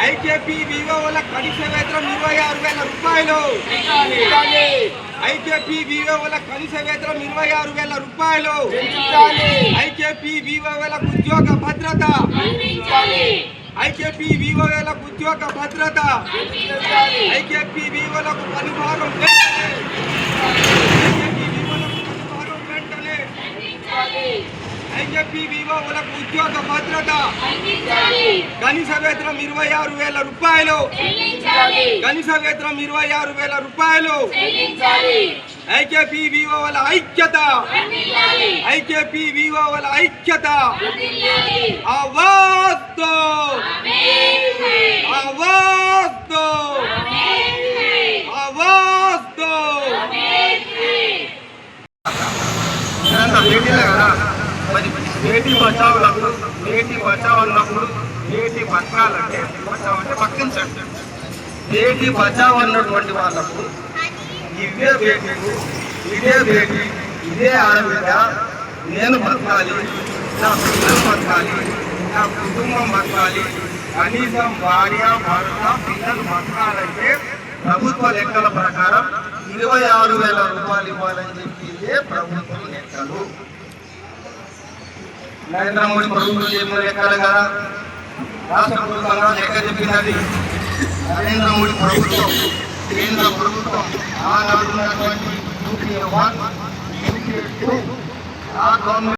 IKP వివోల కనీస వేతనం 26,000 రూపాయలు. ఐకేపీ వివోల కనీస వేతనం 26,000 రూపాయలు. ఐకేపీ వివోలకు ఉద్యోగ భద్రత. ఐకేపీ వివోలకు ఉద్యోగ భద్రత. ఐకేపీ వివోలకు పనిభారం ఐకేపీ వివోలకు ఉద్యోగ భద్రత. కనీస వేతనం 26,000 రూపాయలు. కనీస వేతనం 26,000 రూపాయలు. ఐకేపీ వివోల ఐక్యత. ఐకేపీ వివోల ఐక్యత. ఆవాజ్ దో, ఆవాజ్ దో, ఆవాజ్ దో. బేటీ బచావ్ అన్నప్పుడు బేటీ బచావ్ అన్నప్పుడు బేటీ బతకాలంటే బచావ్ అంటే బతికించండి. బేటీ బచావ్ అన్నటువంటి వాళ్ళకు ఇదే బేటీలు, ఇదే బేటీ, ఇదే ఆడబిడ్డ, నేను బతకాలి, నా పిల్లలు బతకాలి, నా కుటుంబం బతకాలి, కనీసం భార్య భర్త పిల్లలు బతకాలంటే ప్రభుత్వ లెక్కల ప్రకారం 26,000 రూపాయలు ఇవ్వాలని చెప్పి ఇదే ప్రభుత్వం లెక్కలు. నరేంద్ర మోడీ ప్రభుత్వం చెప్పిన లెక్కలు కదా, రాష్ట్ర ప్రభుత్వంగా లెక్క చెప్పినది నరేంద్ర మోడీ ప్రభుత్వం. కేంద్ర ప్రభుత్వం ఆనాడు ఉన్నటువంటి UPA 1, UPA 2 ఆ గవర్నమెంట్